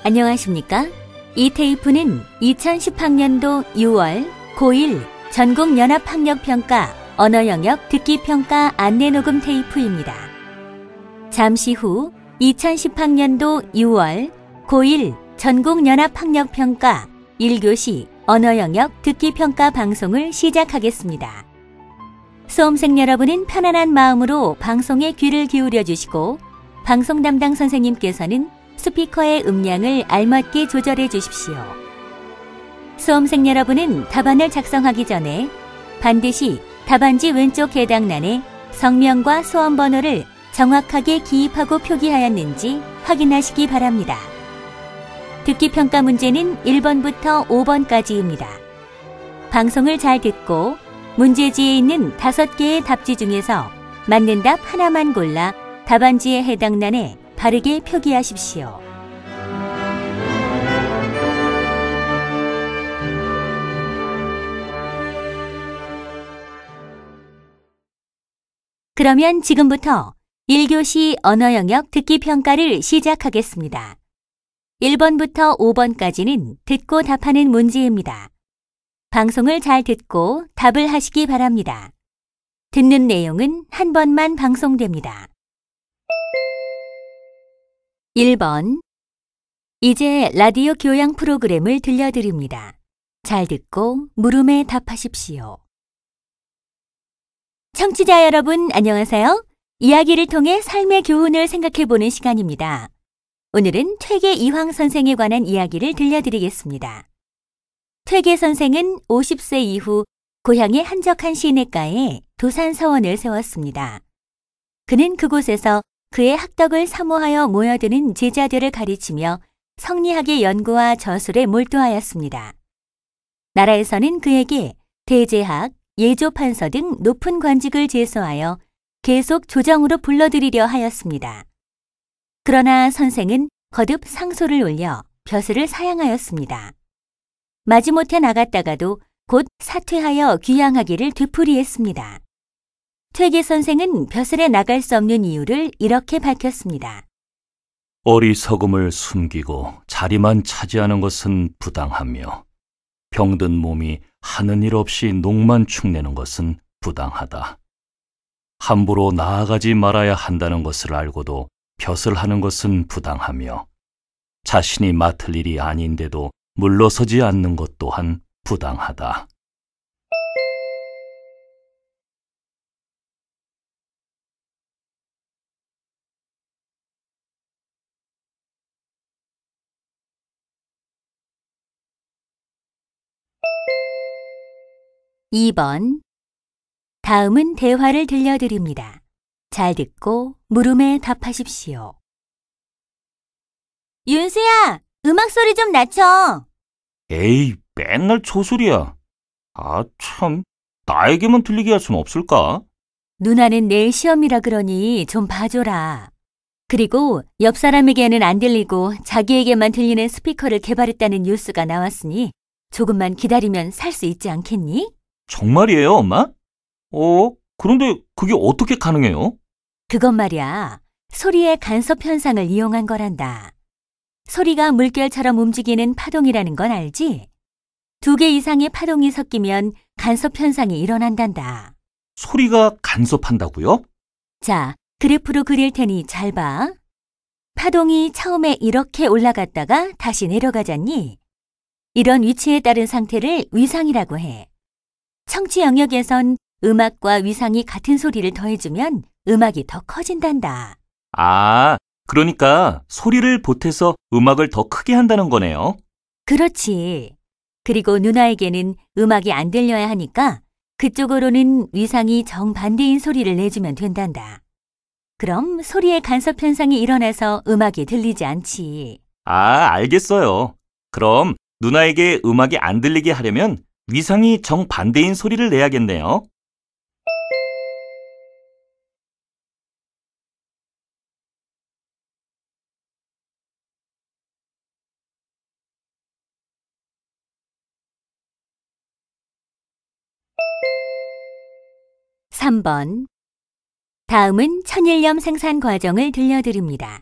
안녕하십니까? 이 테이프는 2010학년도 6월 고1 전국연합학력평가 언어영역 듣기평가 안내녹음 테이프입니다. 잠시 후 2010학년도 6월 고1 전국연합학력평가 1교시 언어영역 듣기평가 방송을 시작하겠습니다. 수험생 여러분은 편안한 마음으로 방송에 귀를 기울여 주시고 방송 담당 선생님께서는 스피커의 음량을 알맞게 조절해 주십시오. 수험생 여러분은 답안을 작성하기 전에 반드시 답안지 왼쪽 해당란에 성명과 수험번호를 정확하게 기입하고 표기하였는지 확인하시기 바랍니다. 듣기평가 문제는 1번부터 5번까지입니다. 방송을 잘 듣고 문제지에 있는 5개의 답지 중에서 맞는 답 하나만 골라 답안지에 해당란에 바르게 표기하십시오. 그러면 지금부터 1교시 언어영역 듣기평가를 시작하겠습니다. 1번부터 5번까지는 듣고 답하는 문제입니다. 방송을 잘 듣고 답을 하시기 바랍니다. 듣는 내용은 한 번만 방송됩니다. 1번. 이제 라디오 교양 프로그램을 들려드립니다. 잘 듣고 물음에 답하십시오. 청취자 여러분, 안녕하세요. 이야기를 통해 삶의 교훈을 생각해보는 시간입니다. 오늘은 퇴계 이황 선생에 관한 이야기를 들려드리겠습니다. 퇴계 선생은 50세 이후 고향의 한적한 시냇가에 도산서원을 세웠습니다. 그는 그곳에서 그의 학덕을 사모하여 모여드는 제자들을 가르치며 성리학의 연구와 저술에 몰두하였습니다. 나라에서는 그에게 대제학, 예조판서 등 높은 관직을 제소하여 계속 조정으로 불러들이려 하였습니다. 그러나 선생은 거듭 상소를 올려 벼슬을 사양하였습니다. 마지못해 나갔다가도 곧 사퇴하여 귀양하기를 되풀이했습니다. 퇴계 선생은 벼슬에 나갈 수 없는 이유를 이렇게 밝혔습니다. 어리석음을 숨기고 자리만 차지하는 것은 부당하며 병든 몸이 하는 일 없이 녹만 축내는 것은 부당하다. 함부로 나아가지 말아야 한다는 것을 알고도 벼슬하는 것은 부당하며 자신이 맡을 일이 아닌데도 물러서지 않는 것 또한 부당하다. (2번) 다음은 대화를 들려드립니다. 잘 듣고 물음에 답하십시오. 윤수야, 음악 소리 좀 낮춰. 에이, 맨날 초소리야. 아, 참, 나에게만 들리게 할 순 없을까? 누나는 내일 시험이라 그러니 좀 봐줘라. 그리고 옆 사람에게는 안 들리고 자기에게만 들리는 스피커를 개발했다는 뉴스가 나왔으니 조금만 기다리면 살 수 있지 않겠니? 정말이에요, 엄마? 그런데 그게 어떻게 가능해요? 그것 말이야, 소리의 간섭 현상을 이용한 거란다. 소리가 물결처럼 움직이는 파동이라는 건 알지? 2개 이상의 파동이 섞이면 간섭 현상이 일어난단다. 소리가 간섭한다고요? 자, 그래프로 그릴 테니 잘 봐. 파동이 처음에 이렇게 올라갔다가 다시 내려가잖니? 이런 위치에 따른 상태를 위상이라고 해. 청취 영역에선 음악과 위상이 같은 소리를 더해주면 음악이 더 커진단다. 아, 그러니까 소리를 보태서 음악을 더 크게 한다는 거네요. 그렇지. 그리고 누나에게는 음악이 안 들려야 하니까 그쪽으로는 위상이 정반대인 소리를 내주면 된단다. 그럼 소리의 간섭 현상이 일어나서 음악이 들리지 않지. 아, 알겠어요. 그럼 누나에게 음악이 안 들리게 하려면 위상이 정반대인 소리를 내야겠네요. (3번) 다음은 천일염 생산 과정을 들려드립니다.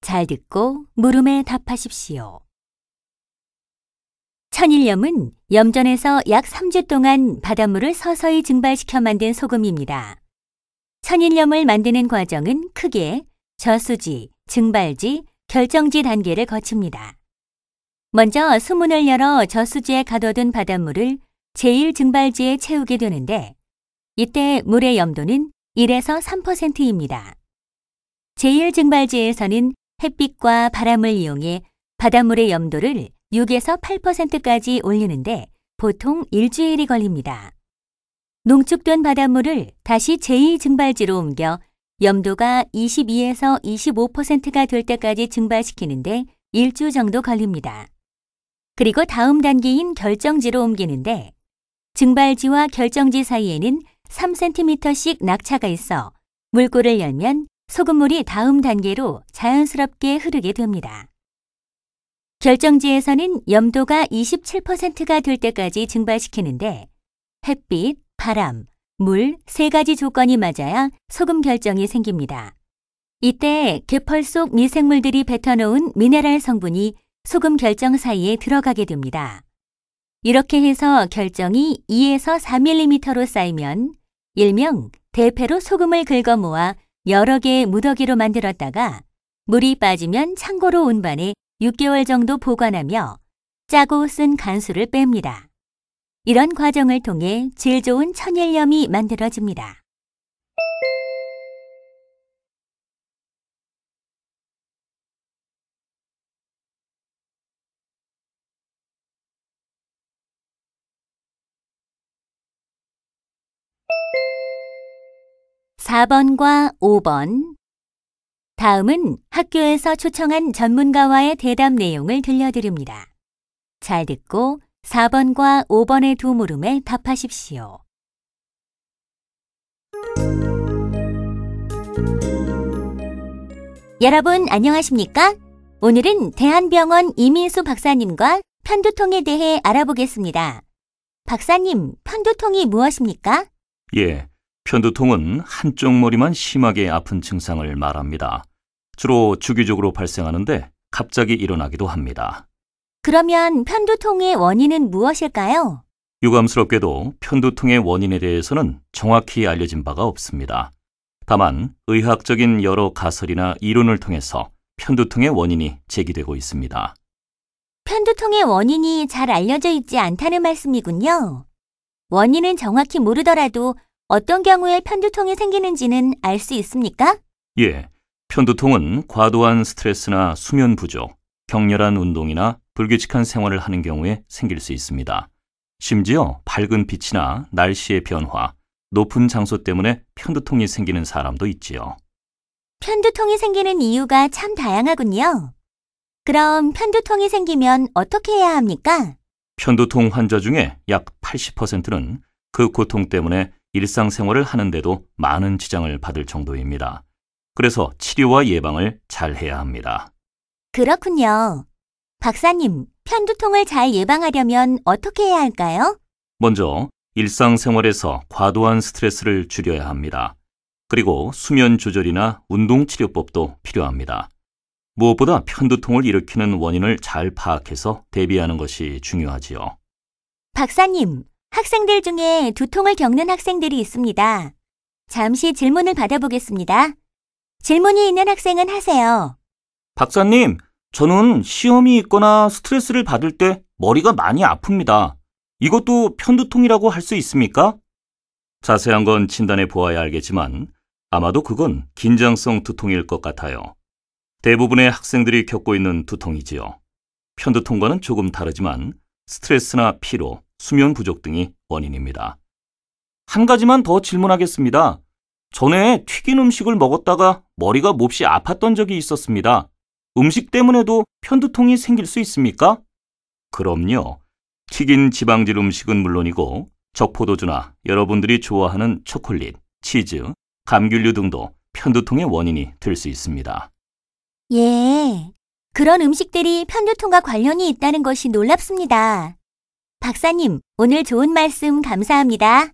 잘 듣고 물음에 답하십시오. 천일염은 염전에서 약 3주 동안 바닷물을 서서히 증발시켜 만든 소금입니다. 천일염을 만드는 과정은 크게 저수지, 증발지, 결정지 단계를 거칩니다. 먼저 수문을 열어 저수지에 가둬둔 바닷물을 제1증발지에 채우게 되는데 이때 물의 염도는 1에서 3%입니다. 제1증발지에서는 햇빛과 바람을 이용해 바닷물의 염도를 6에서 8%까지 올리는데 보통 일주일이 걸립니다. 농축된 바닷물을 다시 제2증발지로 옮겨 염도가 22에서 25%가 될 때까지 증발시키는데 일주 정도 걸립니다. 그리고 다음 단계인 결정지로 옮기는데 증발지와 결정지 사이에는 3cm씩 낙차가 있어 물꼬를 열면 소금물이 다음 단계로 자연스럽게 흐르게 됩니다. 결정지에서는 염도가 27%가 될 때까지 증발시키는데 햇빛, 바람, 물 3가지 조건이 맞아야 소금 결정이 생깁니다. 이때 갯벌 속 미생물들이 뱉어놓은 미네랄 성분이 소금 결정 사이에 들어가게 됩니다. 이렇게 해서 결정이 2에서 4mm로 쌓이면 일명 대패로 소금을 긁어 모아 여러 개의 무더기로 만들었다가 물이 빠지면 창고로 운반해 6개월 정도 보관하며 짜고 쓴 간수를 뺍니다. 이런 과정을 통해 질 좋은 천일염이 만들어집니다. (4번과 5번) 다음은 학교에서 초청한 전문가와의 대답 내용을 들려드립니다. 잘 듣고 4번과 5번의 두 물음에 답하십시오. 여러분 안녕하십니까? 오늘은 대한병원 이민수 박사님과 편두통에 대해 알아보겠습니다. 박사님, 편두통이 무엇입니까? 예, 편두통은 한쪽 머리만 심하게 아픈 증상을 말합니다. 주로 주기적으로 발생하는데 갑자기 일어나기도 합니다. 그러면 편두통의 원인은 무엇일까요? 유감스럽게도 편두통의 원인에 대해서는 정확히 알려진 바가 없습니다. 다만 의학적인 여러 가설이나 이론을 통해서 편두통의 원인이 제기되고 있습니다. 편두통의 원인이 잘 알려져 있지 않다는 말씀이군요. 원인은 정확히 모르더라도 어떤 경우에 편두통이 생기는지는 알 수 있습니까? 예, 편두통은 과도한 스트레스나 수면 부족, 격렬한 운동이나 불규칙한 생활을 하는 경우에 생길 수 있습니다. 심지어 밝은 빛이나 날씨의 변화, 높은 장소 때문에 편두통이 생기는 사람도 있지요. 편두통이 생기는 이유가 참 다양하군요. 그럼 편두통이 생기면 어떻게 해야 합니까? 편두통 환자 중에 약 80%는 그 고통 때문에 일상생활을 하는데도 많은 지장을 받을 정도입니다. 그래서 치료와 예방을 잘 해야 합니다. 그렇군요. 박사님, 편두통을 잘 예방하려면 어떻게 해야 할까요? 먼저 일상생활에서 과도한 스트레스를 줄여야 합니다. 그리고 수면 조절이나 운동치료법도 필요합니다. 무엇보다 편두통을 일으키는 원인을 잘 파악해서 대비하는 것이 중요하지요. 박사님, 학생들 중에 두통을 겪는 학생들이 있습니다. 잠시 질문을 받아보겠습니다. 질문이 있는 학생은 하세요. 박사님, 저는 시험이 있거나 스트레스를 받을 때 머리가 많이 아픕니다. 이것도 편두통이라고 할 수 있습니까? 자세한 건 진단해 보아야 알겠지만 아마도 그건 긴장성 두통일 것 같아요. 대부분의 학생들이 겪고 있는 두통이지요. 편두통과는 조금 다르지만 스트레스나 피로, 수면 부족 등이 원인입니다. 한 가지만 더 질문하겠습니다. 전에 튀긴 음식을 먹었다가 머리가 몹시 아팠던 적이 있었습니다. 음식 때문에도 편두통이 생길 수 있습니까? 그럼요. 튀긴 지방질 음식은 물론이고 적포도주나 여러분들이 좋아하는 초콜릿, 치즈, 감귤류 등도 편두통의 원인이 될 수 있습니다. 예, 그런 음식들이 편두통과 관련이 있다는 것이 놀랍습니다. 박사님, 오늘 좋은 말씀 감사합니다.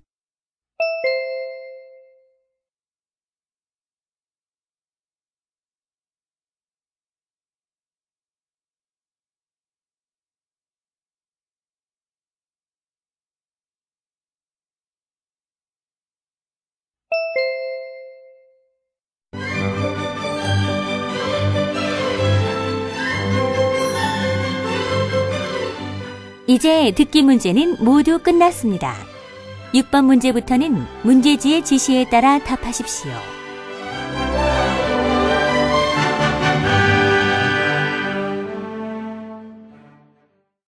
이제 듣기 문제는 모두 끝났습니다. 6번 문제부터는 문제지의 지시에 따라 답하십시오.